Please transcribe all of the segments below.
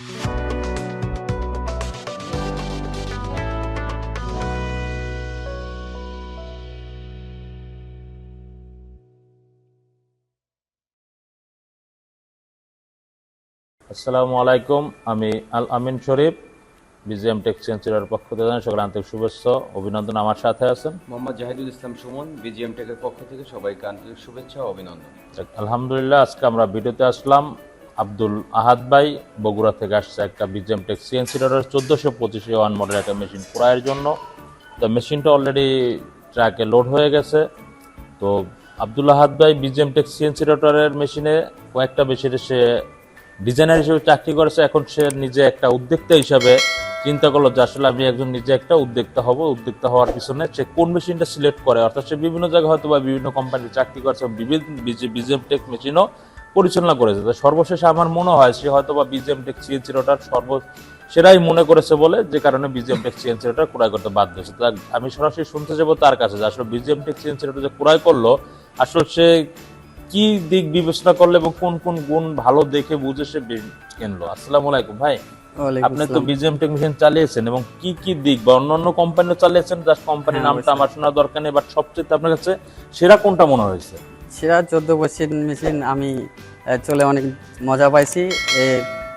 আসসালামু আলাইকুম, আমি আল আমিন শরীফ, বিজিএম টেক সেন্টারের পক্ষ থেকে জানাই সকল আন্তরিক শুভেচ্ছা অভিনন্দন। আমার সাথে আছেন মোহাম্মদ জাহিদুল ইসলাম সুমন, বিজিএম টেকের পক্ষ থেকে সবাইকে আন্তরিক শুভেচ্ছা ও অভিনন্দন। আলহামদুলিল্লাহ, আজকে আমরা ভিডিওতে আসলাম আব্দুল আহাদ ভাই বগুড়া থেকে আসছে একটা বিজিএম টেক সিএনসি রোটার 1425 ওয়ান মডেল একটা মেশিন ক্রয়ের জন্য। তো মেশিনটা অলরেডি ট্রাকে লোড হয়ে গেছে। তো আব্দুল আহাদ ভাই বিজিএম টেক সিএনসি রোটারের মেশিনে কয়েকটা মেশিনে সে ডিজাইনার হিসেবে চাকরি করেছে। এখন সে নিজে একটা উদ্যোক্তা হিসাবে চিন্তা করলো যে আসলে আমি একজন নিজে একটা উদ্যোক্তা হব। উদ্যোক্তা হওয়ার পিছনে সে কোন মেশিনটা সিলেক্ট করে, অর্থাৎ সে বিভিন্ন জায়গায় হয়তো বা বিভিন্ন কোম্পানির চাকরি করেছে, বিভিন্ন বিজিএম টেক মেশিনও পরিচালনা করেছে। তো সর্বশেষ আমার মনে হয় সে হয়তো বা বিজিএম টেক সিএনসি রোটার সেরাই মনে করেছে বলে যে কারণে বিজিএম টেক সিএনসি রোটার ক্রয় করতে বাধ্য হয়েছে। তো আমি সরাসরি শুনতে যাবো তার কাছে যে আসলে বিজিএম টেক সিএনসি রোটার যে ক্রয় করলো আসলে সে কি দিক বিবেচনা করলে এবং কোন কোন গুণ ভালো দেখে বুঝে সে কিনলো। আসসালামু আলাইকুম ভাই, আপনি তো বিজিএম টেক মেশিন চালিয়েছেন এবং কি কি দিক বা অন্যান্য কোম্পানিও চালিয়েছেন, যার কোম্পানির নামটা আমার শোনার দরকার নেই, বাট সবচেয়ে আপনার কাছে সেরা কোনটা মনে হয়েছে? সেরা 1425 মেশিন আমি চলে অনেক মজা পাইছি,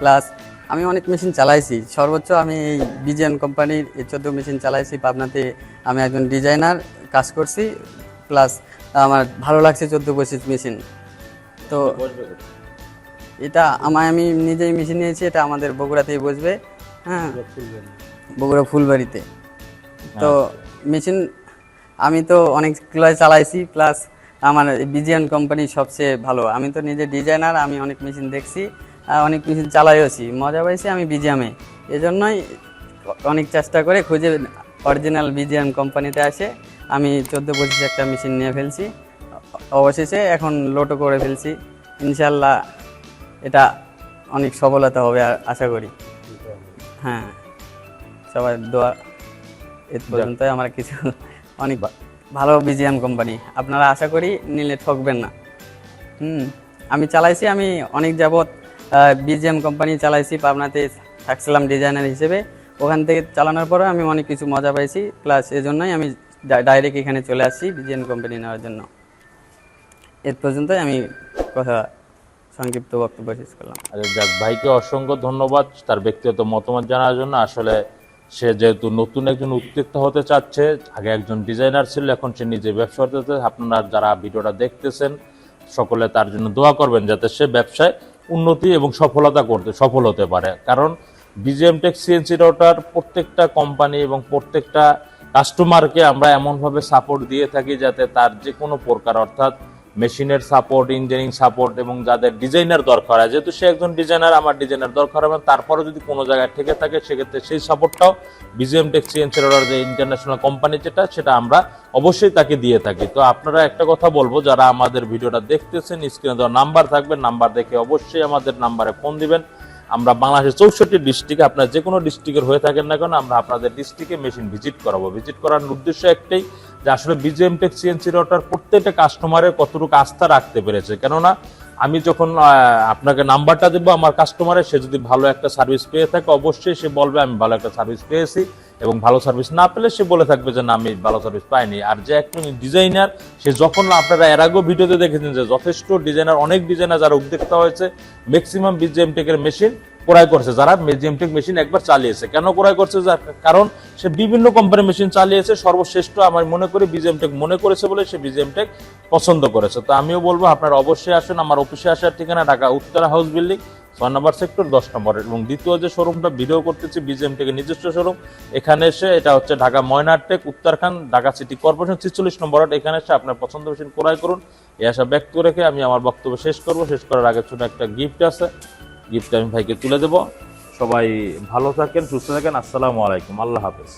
প্লাস আমি অনেক মেশিন চালাইছি। সর্বোচ্চ আমি এই বিজিএম কোম্পানির 14 মেশিন চালাইছি পাবনাতে। আমি একজন ডিজাইনার কাজ করছি, প্লাস আমার ভালো লাগছে 1425 মেশিন। তো এটা আমি নিজেই মেশিন নিয়েছি, এটা আমাদের বগুড়াতেই বসবে, হ্যাঁ, বগুড়া ফুলবাড়িতে। তো মেশিন আমি তো অনেকগুলো চালাইছি, প্লাস আমার বিজিএম কোম্পানি সবচেয়ে ভালো। আমি তো নিজে ডিজাইনার, আমি অনেক মেশিন দেখছি, অনেক মেশিন চালাইছি, মজা পাইছি আমি বিজিএমে। এজন্যই অনেক চেষ্টা করে খুঁজে অরিজিনাল বিজিএম কোম্পানিতে আসে আমি 1425 একটা মেশিন নিয়ে ফেলছি। অবশেষে এখন লোডও করে ফেলছি, ইনশাল্লাহ এটা অনেক সফলতা হবে আশা করি। হ্যাঁ, সবাই দোয়া। এর পর্যন্তই আমার কিছু অনেক ভালো বিজিএম কোম্পানি, আপনারা আশা করি নিলে ঠকবেন না। আমি চালাইছি, আমি অনেক যাবৎ বিজিএম কোম্পানি চালাইছি, পাবনাতে থাকছিলাম ডিজাইনার হিসেবে। ওখান থেকে চালানোর পরে আমি অনেক কিছু মজা পাইছি, প্লাস এজন্যই আমি ডাইরেক্ট এখানে চলে আসছি বিজিএম কোম্পানি নেওয়ার জন্য। এর পর্যন্তই আমি কথা সংক্ষিপ্ত বক্তব্য শেষ করলাম। আরে যাক, ভাইকে অসংখ্য ধন্যবাদ তার ব্যক্তিগত মতামত জানার জন্য। আসলে সে যেহেতু নতুন একজন উদ্যোক্তা হতে চাচ্ছে, আগে একজন ডিজাইনার ছিল, এখন সে নিজে ব্যবসা করতে চাচ্ছে। আপনারা যারা ভিডিওটা দেখতেছেন সকলে তার জন্য দোয়া করবেন যাতে সে ব্যবসায় উন্নতি এবং সফল হতে পারে। কারণ বিজিএম টেক সিএনসি রোটার প্রত্যেকটা কোম্পানি এবং প্রত্যেকটা কাস্টমারকে আমরা এমনভাবে সাপোর্ট দিয়ে থাকি যাতে তার যে কোনো প্রকার, অর্থাৎ মেশিনের সাপোর্ট, ইঞ্জিনিয়ারিং সাপোর্ট এবং যাদের ডিজাইনার দরকার হয়, যেহেতু সে একজন ডিজাইনার, আমার ডিজাইনার দরকার হবে, তারপরে যদি কোনো জায়গায় ঠেকে থাকে সেক্ষেত্রে সেই সাপোর্টটাও বিজিএম টেক সিএনসি রোটার যে ইন্টারন্যাশনাল কোম্পানি সেটা আমরা অবশ্যই তাকে দিয়ে থাকি। তো আপনারা একটা কথা বলবো, যারা আমাদের ভিডিওটা দেখতেছেন, স্ক্রিনে দেওয়া নাম্বার থাকবে, নাম্বার দেখে অবশ্যই আমাদের নাম্বারে ফোন দিবেন। আমরা বাংলাদেশের 64 ডিস্ট্রিক্টে, আপনার যে কোনো ডিস্ট্রিক্টের হয়ে থাকেন না কেন, আমরা আপনাদের ডিস্ট্রিক্টে মেশিন ভিজিট করাবো। ভিজিট করার উদ্দেশ্য একটাই যে আসলে বিজিএম টেক সিএনসি রোটার প্রত্যেকটা কাস্টমারের কতটুকু আস্থা রাখতে পেরেছে। কেননা আমি যখন আপনাকে নাম্বারটা দেবো আমার কাস্টমারের, সে যদি ভালো একটা সার্ভিস পেয়ে থাকে অবশ্যই সে বলবে আমি ভালো একটা সার্ভিস পেয়েছি, এবং ভালো সার্ভিস না পেলে সে বলে থাকবে যে না আমি ভালো সার্ভিস পাইনি। আর যে একজন ডিজাইনার, সে যখন আপনারা এর আগেও ভিডিওতে দেখেছেন যে যথেষ্ট ডিজাইনার, অনেক ডিজাইনার যারা উদ্যোক্তা হয়েছে ম্যাক্সিমাম বিজিএম টেকের মেশিন ক্রয় করছে, যারা বিজিএম টেক মেশিন একবার চালিয়েছে। কেন ক্রয় করছে? কারণ সে বিভিন্ন কোম্পানির মেশিন চালিয়েছে, সর্বশ্রেষ্ঠ আমার মনে করি বিজিএম টেক মনে করেছে বলে সে বিজিএম টেক পছন্দ করেছে। তো আমিও বলবো আপনারা অবশ্যই আসেন। আমার অফিসে আসার ঠিকানা ঢাকা উত্তরা হাউস বিল্ডিং 6 নম্বর সেক্টর 10 নম্বর, এবং দ্বিতীয় যে শোরুমটা ভিডিও করতেছি বিজিএম টেকের নিজস্ব শোরুম, এখানে এসে এটা হচ্ছে ঢাকা ময়নারটেক উত্তরখান ঢাকা সিটি কর্পোরেশন 46 নম্বর। এখানে এসে আপনার পছন্দ মেশিন ক্রয় করুন। এই আশা ব্যক্ত রেখে আমি আমার বক্তব্য শেষ করব। শেষ করার আগে ছোট একটা গিফট আছে, গিফট আমি ভাইকে তুলে দেব। সবাই ভালো থাকেন, সুস্থ থাকেন। আসসালামু আলাইকুম, আল্লাহ হাফেজ।